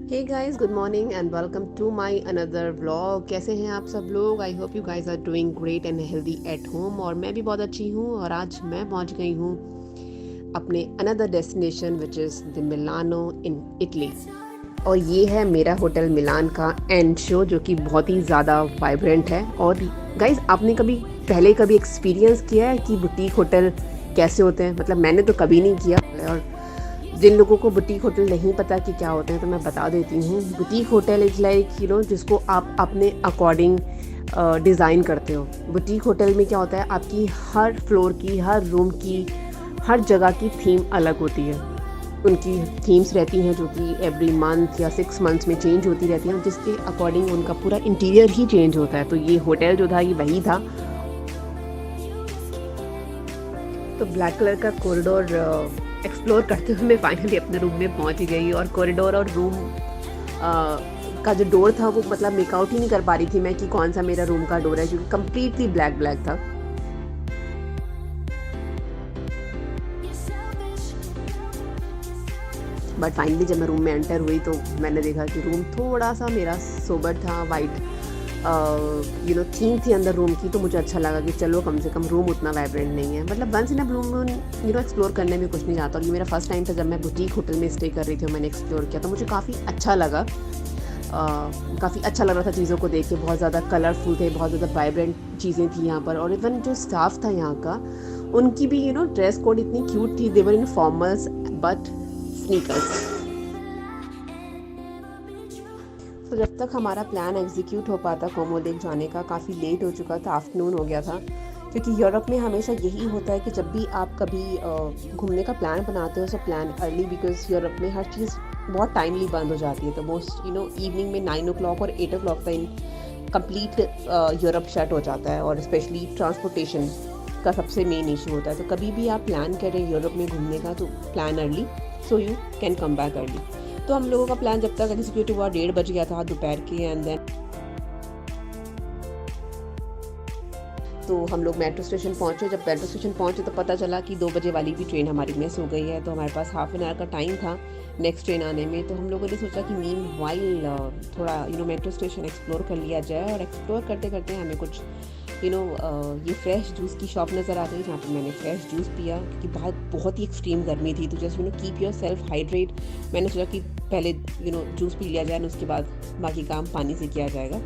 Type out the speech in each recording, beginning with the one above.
Hey guys, good morning and welcome to my another vlog. कैसे हैं आप सब लोग? I hope you guys are doing great and healthy at home. और मैं भी बहुत अच्छी हूँ और आज मैं पहुँच गई हूँ अपने another destination which is the Milano in Italy. और ये है मेरा होटल मिलान का एंड शो, जो कि बहुत ही ज़्यादा वाइब्रेंट है। और गाइस, आपने कभी एक्सपीरियंस किया है कि बुटीक होटल कैसे होते हैं? मतलब मैंने तो कभी नहीं किया। और जिन लोगों को बुटीक होटल नहीं पता कि क्या होते हैं तो मैं बता देती हूँ। बुटीक होटल इज़ लाइक जिसको आप अपने अकॉर्डिंग डिज़ाइन करते हो। बुटीक होटल में क्या होता है, आपकी हर फ्लोर की, हर रूम की, हर जगह की थीम अलग होती है। उनकी थीम्स रहती हैं जो कि एवरी मंथ या 6 मंथ्स में चेंज होती रहती हैं, जिसके अकॉर्डिंग उनका पूरा इंटीरियर ही चेंज होता है। तो ये होटल जो था ये वही था। तो ब्लैक कलर का कॉरिडोर एक्सप्लोर करते हुए मैं फाइनली अपने रूम में पहुंच गई। और कॉरिडोर और रूम का जो डोर था वो मतलब मेकआउट ही नहीं कर पा रही थी मैं कि कौन सा मेरा रूम का डोर है, क्योंकि कम्प्लीटली ब्लैक ब्लैक था। बट फाइनली जब मैं रूम में एंटर हुई तो मैंने देखा कि रूम थोड़ा सा मेरा सोबर था। वाइट थीम थी अंदर रूम की। तो मुझे अच्छा लगा कि चलो कम से कम रूम उतना वाइब्रेंट नहीं है। मतलब once in a blue moon explore करने में कुछ नहीं जाता। और ये मेरा फर्स्ट टाइम था जब मैं बुटीक होटल में स्टे कर रही थी और मैंने एक्सप्लोर किया, तो मुझे काफ़ी अच्छा लगा। काफ़ी अच्छा लग रहा था चीज़ों को देख के। बहुत ज़्यादा कलरफुल थे, बहुत ज़्यादा वाइब्रेंट चीज़ें थी यहाँ पर। और इवन जो स्टाफ था यहाँ का, उनकी भी ड्रेस कोड इतनी क्यूट थी। देवर इन फॉर्मल्स बट स्नीकर्स। तो जब तक हमारा प्लान एग्जीक्यूट हो पाता कोमो लेक जाने का, काफ़ी लेट हो चुका था, आफ्टरनून हो गया था। क्योंकि यूरोप में हमेशा यही होता है कि जब भी आप कभी घूमने का प्लान बनाते हो तो प्लान अर्ली, बिकॉज यूरोप में हर चीज़ बहुत टाइमली बंद हो जाती है। तो मोस्ट इवनिंग में 9 o'clock और 8 o'clock तक कंप्लीट यूरोप शट हो जाता है। और स्पेशली ट्रांसपोर्टेशन का सबसे मेन इशू होता है। तो कभी भी आप प्लान करें यूरोप में घूमने का तो plan early, so you can come back early. तो हम लोगों का प्लान जब तक एग्जीक्यूट हुआ 1:30 बज गया था दोपहर के। एंड देन तो हम लोग मेट्रो स्टेशन पहुँचे। जब मेट्रो स्टेशन पहुँचे तो पता चला कि 2 बजे वाली भी ट्रेन हमारी मिस हो गई है। तो हमारे पास हाफ एन आवर का टाइम था नेक्स्ट ट्रेन आने में। तो हम लोगों ने सोचा कि मीन वाइल थोड़ा मेट्रो स्टेशन एक्सप्लोर कर लिया जाए। और एक्सप्लोर करते करते हमें कुछ ये फ्रेश जूस की शॉप नज़र आ गई, जहाँ पर मैंने फ्रेश जूस पिया। क्योंकि बहुत ही एक्सट्रीम गर्मी थी। तो just keep your self hydrate. मैंने सोचा कि पहले जूस पी लिया जाए, उसके बाद बाकी काम पानी से किया जाएगा।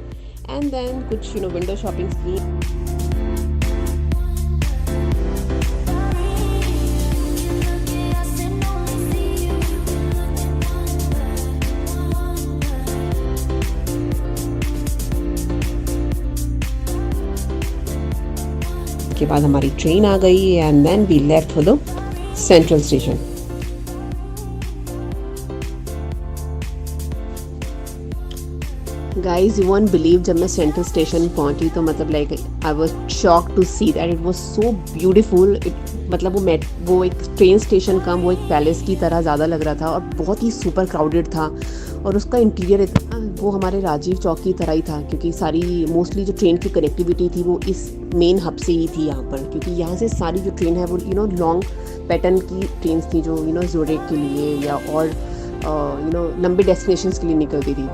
एंड देन कुछ विंडो शॉपिंग की। के बाद हमारी ट्रेन आ गई and then we left for the central station. Guys, you won't believe, जब मैं सेंट्रल स्टेशन पहुंची तो मतलब like I was shocked to see that it was so beautiful. मतलब वो एक ट्रेन स्टेशन कम वो एक पैलेस की तरह ज़्यादा लग रहा था। और बहुत ही सुपर क्राउडेड था। और उसका इंटीरियर इतना वो हमारे राजीव चौक की तरह ही था। क्योंकि सारी मोस्टली जो ट्रेन की कनेक्टिविटी थी वो इस मेन हब से ही थी यहाँ पर। क्योंकि यहाँ से सारी जो ट्रेन है वो लॉन्ग पैटर्न की ट्रेन थी, जो जोरेक के लिए या और लंबे डेस्टिनेशंस के लिए निकलती थी।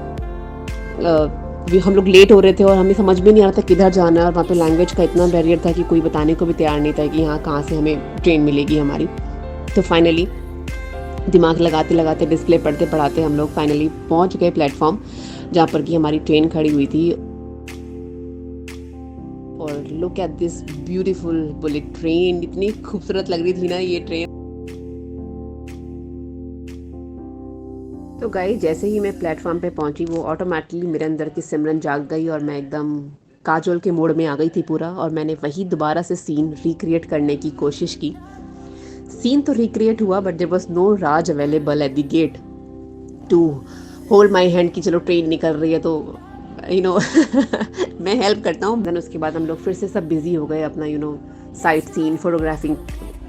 हम लोग लेट हो रहे थे और हमें समझ भी नहीं आ रहा था किधर जाना है। और वहाँ पे लैंग्वेज का इतना बैरियर था कि कोई बताने को भी तैयार नहीं था कि यहाँ कहाँ से हमें ट्रेन मिलेगी हमारी। तो फाइनली दिमाग लगाते लगाते, डिस्प्ले पढ़ते पढ़ाते हम लोग फाइनली पहुँच गए प्लेटफॉर्म जहाँ पर कि हमारी ट्रेन खड़ी हुई थी। और look at this beautiful bullet train. इतनी खूबसूरत लग रही थी ना ये ट्रेन। तो गाइस, जैसे ही मैं प्लेटफॉर्म पे पहुंची वो ऑटोमेटिकली मेरे अंदर की सिमरन जाग गई और मैं एकदम काजोल के मोड में आ गई थी पूरा। और मैंने वही दोबारा से सीन रिक्रिएट करने की कोशिश की। सीन तो रिक्रिएट हुआ but there was no Raj available at the gate to hold my hand कि चलो ट्रेन निकल रही है तो मैं हेल्प करता हूँ। देन उसके बाद हम लोग फिर से सब बिजी हो गए अपना साइट सीन फोटोग्राफिंग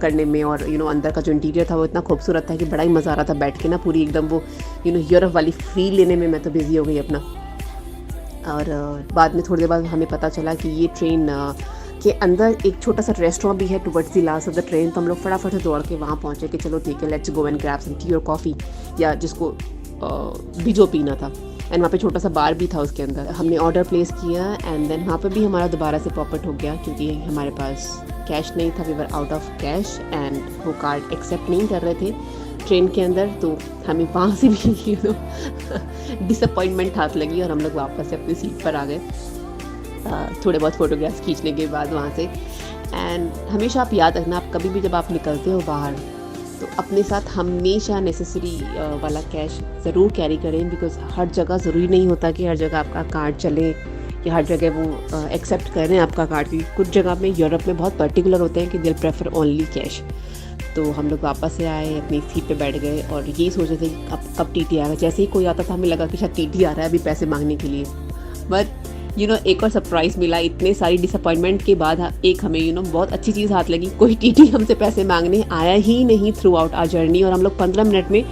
करने में। और अंदर का जो इंटीरियर था वो इतना खूबसूरत था कि बड़ा ही मज़ा आ रहा था बैठ के ना, पूरी एकदम वो यूरोप वाली फील लेने में मैं तो बिज़ी हो गई अपना। और बाद में थोड़ी देर बाद हमें पता चला कि ये ट्रेन के अंदर एक छोटा सा रेस्टोरेंट भी है towards the last of the train. तो हम लोग फटाफट से दौड़ के वहाँ पहुँचे कि चलो ठीक है, let's go and grab some tea और कॉफ़ी, या जिसको भिजो पीना था। एंड वहाँ पे छोटा सा बार भी था उसके अंदर। हमने ऑर्डर प्लेस किया एंड देन वहाँ पे भी हमारा दोबारा से पॉपअप हो गया क्योंकि हमारे पास कैश नहीं था, we were out of cash and वो कार्ड एक्सेप्ट नहीं कर रहे थे ट्रेन के अंदर। तो हमें वहाँ से भी डिसअपॉइंटमेंट हाथ लगी और हम लोग वापस से अपनी सीट पर आ गए थोड़े बहुत फ़ोटोग्राफ्स खींचने के बाद वहाँ से। एंड हमेशा आप याद रखना, आप कभी भी जब आप निकलते हो बाहर तो अपने साथ हमेशा नेसेसरी वाला कैश ज़रूर कैरी करें, बिकॉज़ हर जगह ज़रूरी नहीं होता कि हर जगह आपका कार्ड चले या हर जगह वो एक्सेप्ट करें आपका कार्ड। क्योंकि कुछ जगह में यूरोप में बहुत पर्टिकुलर होते हैं कि दिल प्रेफर ओनली कैश। तो हम लोग वापस से आए, अपनी सीट पे बैठ गए और यही सोच रहे थे कि अब कब टीटी आएगा। जैसे ही कोई आता था हमें लगा कि शायद टीटी आ रहा है अभी पैसे मांगने के लिए। बट एक और सरप्राइज़ मिला। इतने सारी डिसअपॉइंटमेंट के बाद एक हमें बहुत अच्छी चीज़ हाथ लगी। कोई टीटी हमसे पैसे मांगने आया ही नहीं थ्रू आउट आवर जर्नी और हम लोग 15 मिनट में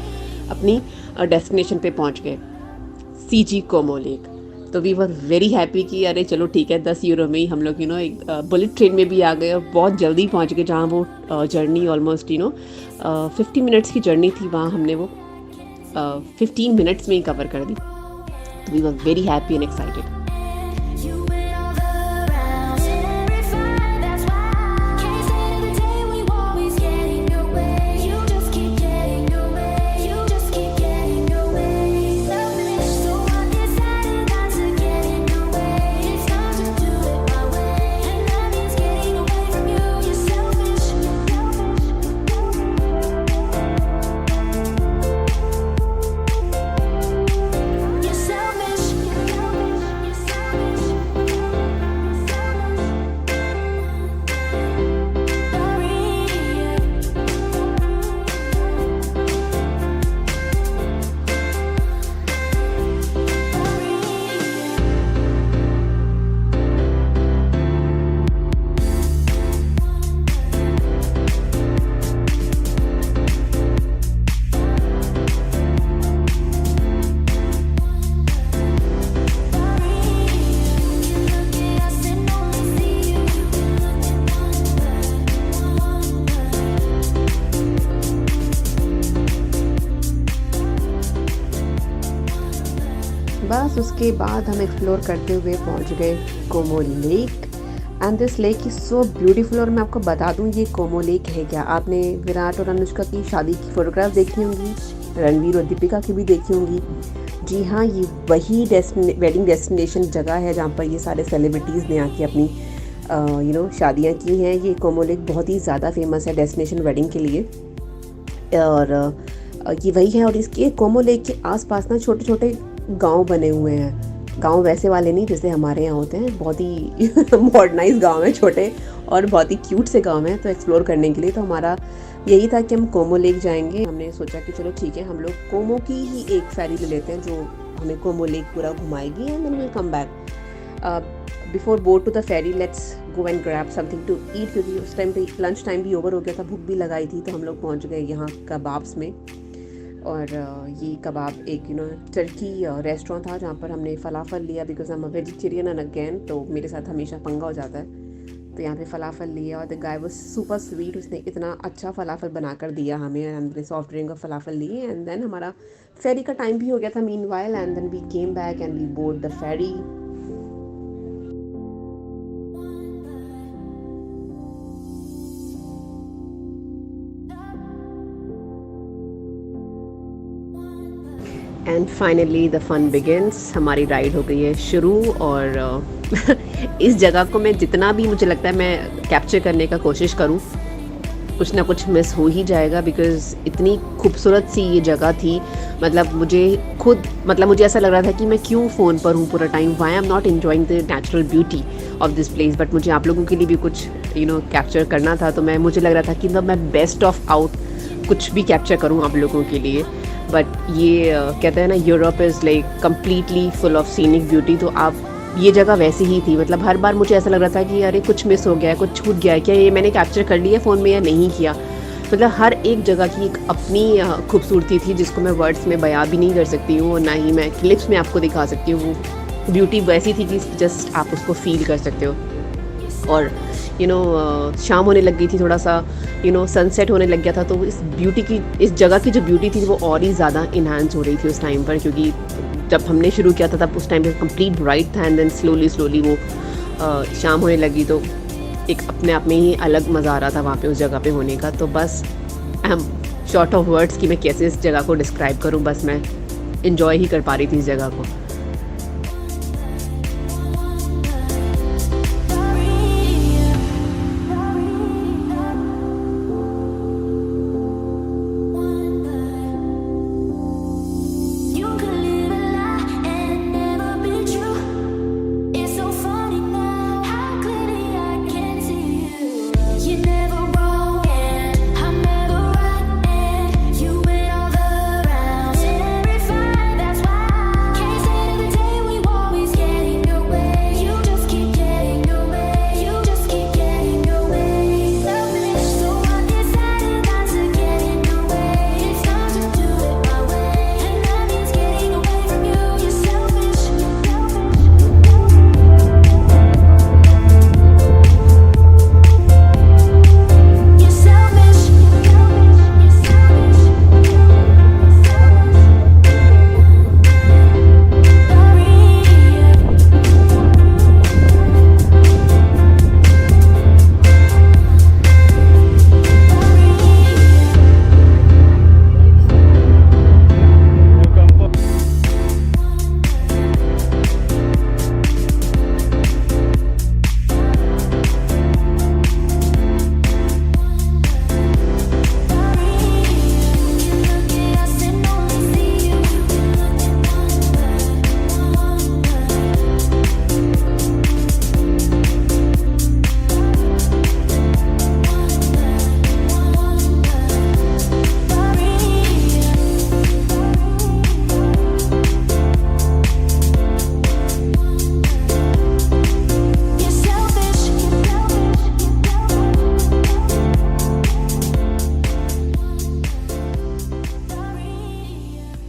अपनी डेस्टिनेशन पे पहुंच गए, सीजी कोमो लेक। तो वी वर वेरी हैप्पी कि अरे चलो ठीक है, 10 यूरो में ही हम लोग एक बुलेट ट्रेन में भी आ गए और बहुत जल्दी पहुंच गए जहाँ वो जर्नी ऑलमोस्ट 50 मिनट्स की जर्नी थी, वहाँ हमने वो 15 मिनट्स में ही कवर कर दी। तो we were very happy and excited. बस उसके बाद हम एक्सप्लोर करते हुए पहुंच गए Como lake. And this lake is so beautiful. और मैं आपको बता दूं ये कोमो लेक है क्या। आपने विराट और अनुष्का की शादी की फ़ोटोग्राफ देखी होंगी, रणवीर और दीपिका की भी देखी होंगी। जी हाँ, ये वही वेडिंग डेस्टिनेशन जगह है जहाँ पर ये सारे सेलिब्रिटीज़ ने आके अपनी शादियाँ की हैं। ये कोमो लेक बहुत ही ज़्यादा फेमस है डेस्टिनेशन वेडिंग के लिए और ये वही है। और इसके कोमो लेक के आसपास ना छोटे छोटे गांव बने हुए हैं। गांव वैसे वाले नहीं जैसे हमारे यहाँ होते हैं, बहुत ही मॉडर्नाइज गांव है, छोटे और बहुत ही क्यूट से गांव हैं। तो एक्सप्लोर करने के लिए तो हमारा यही था कि हम कोमो लेक जाएंगे। हमने सोचा कि चलो ठीक है, हम लोग कोमो की ही एक फेरी ले लेते हैं जो हमें कोमो लेक पूरा घुमाएगी and then will come back. Before boat to the ferry let's go and grab something to eat, क्योंकि उस टाइम पे लंच टाइम भी ओवर हो गया था, भूख भी लगाई थी। तो हम लोग पहुँच गए यहाँ कबाब्स में। और ये कबाब एक टर्की रेस्टोरेंट था जहाँ पर हमने फ़लाफ़ल लिया, because I am a vegetarian and again तो मेरे साथ हमेशा पंगा हो जाता है। तो यहाँ पे फ़लाफ़ल लिया और the guy was super sweet. उसने इतना अच्छा फ़लाफ़ल बना कर दिया हमें। हमने सॉफ्ट ड्रिंक और फ़लाफ़ल लिए एंड देन हमारा फेरी का टाइम भी हो गया था meanwhile and then we came back and we board the ferry. And finally the fun begins. हमारी राइड हो गई है शुरू और इस जगह को मैं जितना भी मुझे लगता है मैं कैप्चर करने का कोशिश करूं, कुछ ना कुछ मिस हो ही जाएगा, बिकॉज़ इतनी खूबसूरत सी ये जगह थी। मुझे ऐसा लग रहा था कि मैं क्यों फ़ोन पर हूँ पूरा time, why I am not enjoying the natural beauty of this place. But मुझे आप लोगों के लिए भी कुछ कैप्चर करना था। तो मुझे लग रहा था कि मैं बेस्ट ऑफ आउट कुछ भी कैप्चर करूँ आप लोगों के लिए। बट ये कहते हैं ना, Europe is like completely full of scenic beauty. तो आप ये जगह वैसी ही थी। हर बार मुझे ऐसा लग रहा था कि अरे कुछ मिस हो गया है, कुछ छूट गया है क्या, ये मैंने कैप्चर कर लिया फ़ोन में या नहीं किया। हर एक जगह की एक अपनी खूबसूरती थी जिसको मैं वर्ड्स में बयां भी नहीं कर सकती हूँ और ना ही मैं क्लिप्स में आपको दिखा सकती हूँ। वो ब्यूटी वैसी थी कि जस्ट आप उसको फील कर सकते हो। और शाम होने लग गई थी, थोड़ा सा सनसेट होने लग गया था, तो इस जगह की जो ब्यूटी थी वो और ही ज़्यादा इन्हांस हो रही थी उस टाइम पर, क्योंकि जब हमने शुरू किया था तब उस टाइम पे कंप्लीट ब्राइट था, एंड देन स्लोली वो शाम होने लगी, तो एक अपने आप में ही अलग मज़ा आ रहा था वहाँ पे उस जगह पे होने का। तो बस I am short of words कि मैं कैसे इस जगह को डिस्क्राइब करूँ, बस मैं इन्जॉय ही कर पा रही थी इस जगह को।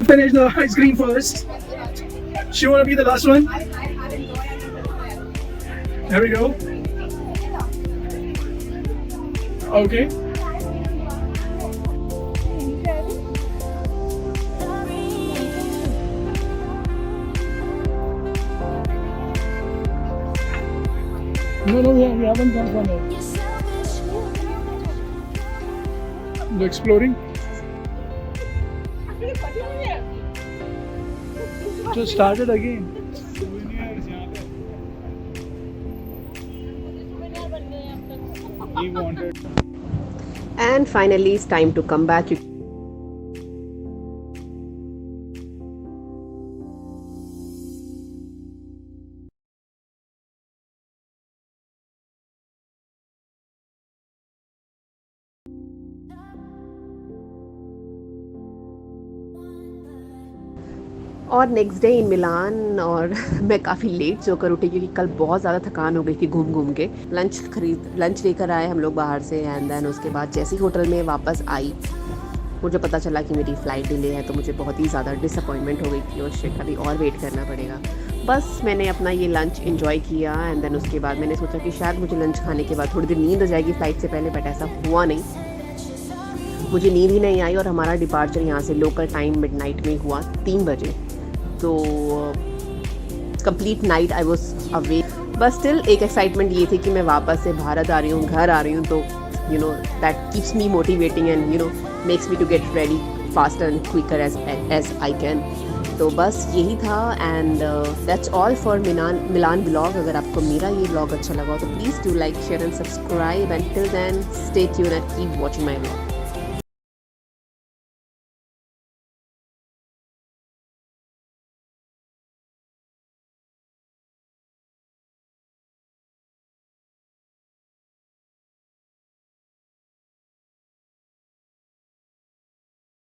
Finish the ice cream first. She wanna be the last one? There we go. Okay. No, we haven't done one yet. The exploring. Just started again. He wanted. And finally it's time to come back. और next day in मिलान, और मैं काफ़ी late सोकर उठी क्योंकि कल बहुत ज़्यादा थकान हो गई थी घूम घूम के। लंच लेकर आए हम लोग बाहर से, एंड देन उसके बाद जैसे ही होटल में वापस आई मुझे पता चला कि मेरी फ़्लाइट डिले है, तो मुझे बहुत ही ज़्यादा डिसअपॉइंटमेंट हो गई थी और शिट अभी और वेट करना पड़ेगा। बस मैंने अपना ये लंच इन्जॉय किया, एंड देन उसके बाद मैंने सोचा कि शायद मुझे लंच खाने के बाद थोड़ी देर नींद हो जाएगी फ़्लाइट से पहले, बट ऐसा हुआ नहीं, मुझे नींद ही नहीं आई। और हमारा डिपार्चर यहाँ से लोकल टाइम मिडनाइट में हुआ 3 बजे, तो complete night I was awake. बस स्टिल एक एक्साइटमेंट ये थी कि मैं वापस से भारत आ रही हूँ, घर आ रही हूँ, तो that keeps me motivating and makes me to get ready faster and quicker as I can. तो बस यही था, and that's all for Milan blog. अगर आपको मेरा ये ब्लॉग अच्छा लगा हो तो please do like, share and subscribe, and till then stay tuned and keep watching my blog.